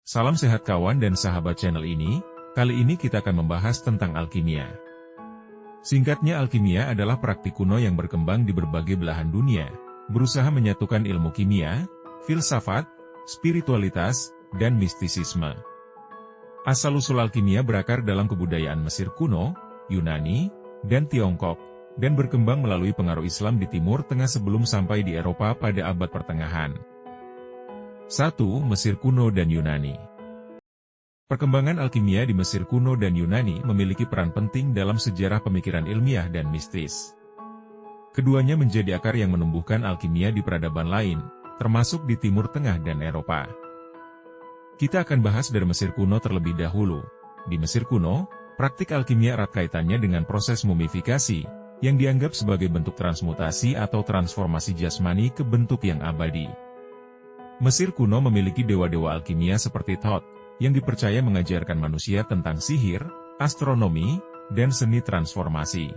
Salam sehat kawan dan sahabat channel ini, kali ini kita akan membahas tentang alkimia. Singkatnya, alkimia adalah praktik kuno yang berkembang di berbagai belahan dunia, berusaha menyatukan ilmu kimia, filsafat, spiritualitas, dan mistisisme. Asal-usul alkimia berakar dalam kebudayaan Mesir kuno, Yunani, dan Tiongkok, dan berkembang melalui pengaruh Islam di Timur Tengah sebelum sampai di Eropa pada abad pertengahan. 1. Mesir kuno dan Yunani. Perkembangan alkimia di Mesir kuno dan Yunani memiliki peran penting dalam sejarah pemikiran ilmiah dan mistis. Keduanya menjadi akar yang menumbuhkan alkimia di peradaban lain, termasuk di Timur Tengah dan Eropa. Kita akan bahas dari Mesir kuno terlebih dahulu. Di Mesir kuno, praktik alkimia erat kaitannya dengan proses mumifikasi, yang dianggap sebagai bentuk transmutasi atau transformasi jasmani ke bentuk yang abadi. Mesir kuno memiliki dewa-dewa alkimia seperti Thoth, yang dipercaya mengajarkan manusia tentang sihir, astronomi, dan seni transformasi.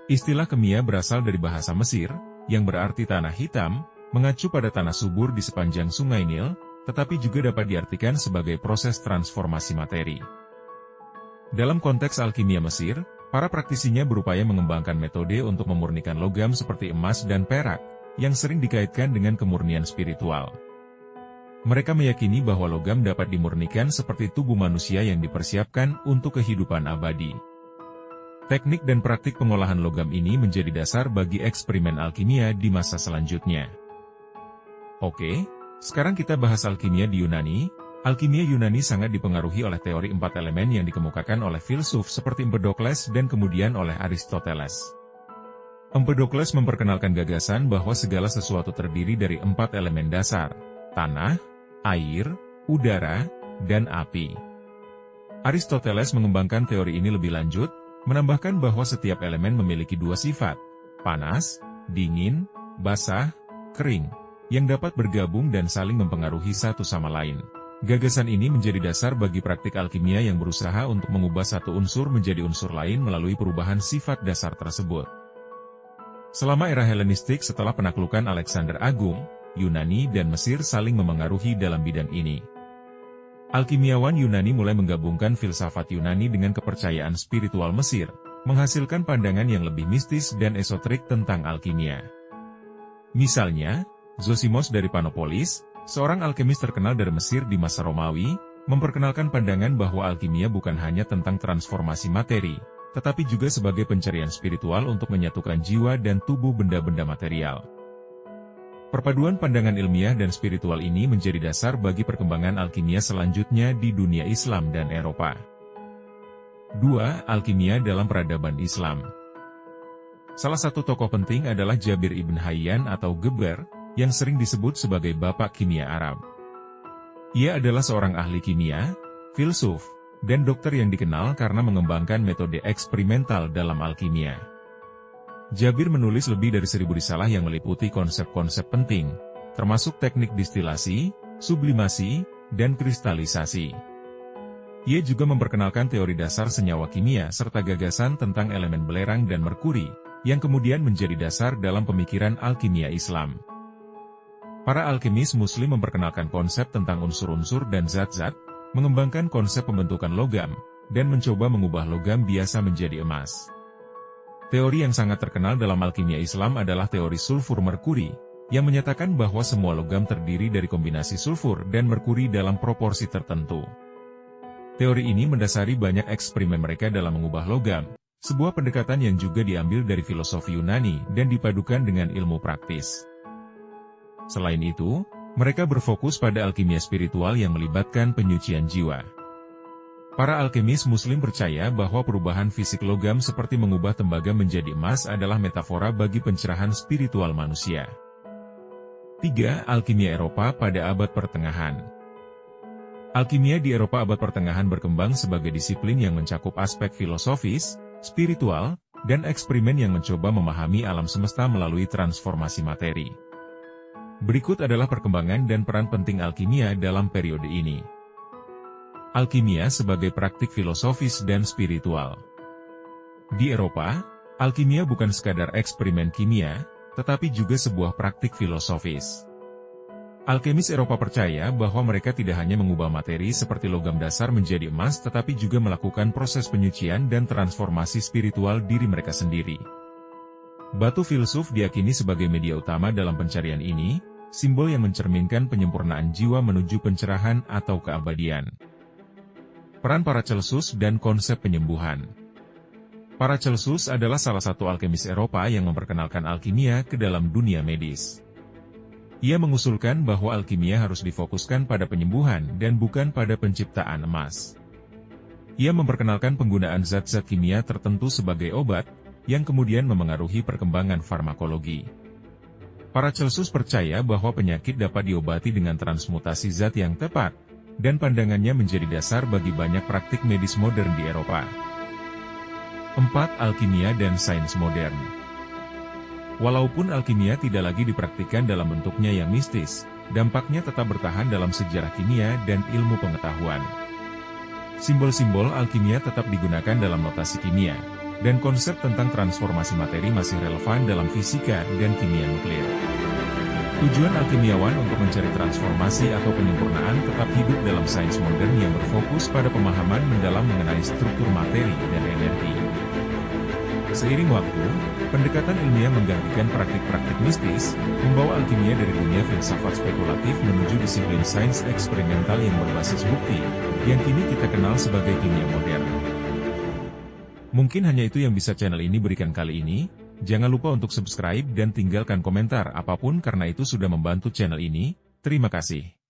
Istilah kimia berasal dari bahasa Mesir, yang berarti tanah hitam, mengacu pada tanah subur di sepanjang Sungai Nil, tetapi juga dapat diartikan sebagai proses transformasi materi. Dalam konteks alkimia Mesir, para praktisinya berupaya mengembangkan metode untuk memurnikan logam seperti emas dan perak, yang sering dikaitkan dengan kemurnian spiritual. Mereka meyakini bahwa logam dapat dimurnikan seperti tubuh manusia yang dipersiapkan untuk kehidupan abadi. Teknik dan praktik pengolahan logam ini menjadi dasar bagi eksperimen alkimia di masa selanjutnya. Oke, sekarang kita bahas alkimia di Yunani. Alkimia Yunani sangat dipengaruhi oleh teori 4 elemen yang dikemukakan oleh filsuf seperti Empedokles dan kemudian oleh Aristoteles. Empedokles memperkenalkan gagasan bahwa segala sesuatu terdiri dari 4 elemen dasar: tanah, air, udara, dan api. Aristoteles mengembangkan teori ini lebih lanjut, menambahkan bahwa setiap elemen memiliki 2 sifat, panas, dingin, basah, kering, yang dapat bergabung dan saling mempengaruhi satu sama lain. Gagasan ini menjadi dasar bagi praktik alkimia yang berusaha untuk mengubah satu unsur menjadi unsur lain melalui perubahan sifat dasar tersebut. Selama era Helenistik setelah penaklukan Alexander Agung, Yunani dan Mesir saling memengaruhi dalam bidang ini. Alkimiawan Yunani mulai menggabungkan filsafat Yunani dengan kepercayaan spiritual Mesir, menghasilkan pandangan yang lebih mistis dan esoterik tentang alkimia. Misalnya, Zosimos dari Panopolis, seorang alkemis terkenal dari Mesir di masa Romawi, memperkenalkan pandangan bahwa alkimia bukan hanya tentang transformasi materi, tetapi juga sebagai pencarian spiritual untuk menyatukan jiwa dan tubuh benda-benda material. Perpaduan pandangan ilmiah dan spiritual ini menjadi dasar bagi perkembangan alkimia selanjutnya di dunia Islam dan Eropa. 2. Alkimia dalam peradaban Islam. Salah satu tokoh penting adalah Jabir ibn Hayyan atau Geber, yang sering disebut sebagai Bapak Kimia Arab. Ia adalah seorang ahli kimia, filsuf, dan dokter yang dikenal karena mengembangkan metode eksperimental dalam alkimia. Jabir menulis lebih dari 1000 risalah yang meliputi konsep-konsep penting, termasuk teknik distilasi, sublimasi, dan kristalisasi. Ia juga memperkenalkan teori dasar senyawa kimia serta gagasan tentang elemen belerang dan merkuri, yang kemudian menjadi dasar dalam pemikiran alkimia Islam. Para alkemis Muslim memperkenalkan konsep tentang unsur-unsur dan zat-zat, mengembangkan konsep pembentukan logam, dan mencoba mengubah logam biasa menjadi emas. Teori yang sangat terkenal dalam alkimia Islam adalah teori sulfur merkuri, yang menyatakan bahwa semua logam terdiri dari kombinasi sulfur dan merkuri dalam proporsi tertentu. Teori ini mendasari banyak eksperimen mereka dalam mengubah logam, sebuah pendekatan yang juga diambil dari filosofi Yunani dan dipadukan dengan ilmu praktis. Selain itu, mereka berfokus pada alkimia spiritual yang melibatkan penyucian jiwa. Para alkemis Muslim percaya bahwa perubahan fisik logam seperti mengubah tembaga menjadi emas adalah metafora bagi pencerahan spiritual manusia. 3. Alkimia Eropa pada abad pertengahan. Alkimia di Eropa abad pertengahan berkembang sebagai disiplin yang mencakup aspek filosofis, spiritual, dan eksperimen yang mencoba memahami alam semesta melalui transformasi materi. Berikut adalah perkembangan dan peran penting alkimia dalam periode ini. Alkimia sebagai praktik filosofis dan spiritual. Di Eropa, alkimia bukan sekadar eksperimen kimia, tetapi juga sebuah praktik filosofis. Alkemis Eropa percaya bahwa mereka tidak hanya mengubah materi seperti logam dasar menjadi emas tetapi juga melakukan proses penyucian dan transformasi spiritual diri mereka sendiri. Batu filsuf diyakini sebagai media utama dalam pencarian ini, simbol yang mencerminkan penyempurnaan jiwa menuju pencerahan atau keabadian. Peran Paracelsus dan konsep penyembuhan. Paracelsus adalah salah satu alkemis Eropa yang memperkenalkan alkimia ke dalam dunia medis. Ia mengusulkan bahwa alkimia harus difokuskan pada penyembuhan dan bukan pada penciptaan emas. Ia memperkenalkan penggunaan zat-zat kimia tertentu sebagai obat, yang kemudian memengaruhi perkembangan farmakologi. Paracelsus percaya bahwa penyakit dapat diobati dengan transmutasi zat yang tepat, dan pandangannya menjadi dasar bagi banyak praktik medis modern di Eropa. 4. Alkimia dan sains modern. Walaupun alkimia tidak lagi dipraktikkan dalam bentuknya yang mistis, dampaknya tetap bertahan dalam sejarah kimia dan ilmu pengetahuan. Simbol-simbol alkimia tetap digunakan dalam notasi kimia, dan konsep tentang transformasi materi masih relevan dalam fisika dan kimia nuklir. Tujuan alkimiawan untuk mencari transformasi atau penyempurnaan tetap hidup dalam sains modern yang berfokus pada pemahaman mendalam mengenai struktur materi dan energi. Seiring waktu, pendekatan ilmiah menggantikan praktik-praktik mistis, membawa alkimia dari dunia filsafat spekulatif menuju disiplin sains eksperimental yang berbasis bukti, yang kini kita kenal sebagai kimia modern. Mungkin hanya itu yang bisa channel ini berikan kali ini. Jangan lupa untuk subscribe dan tinggalkan komentar apapun karena itu sudah membantu channel ini. Terima kasih.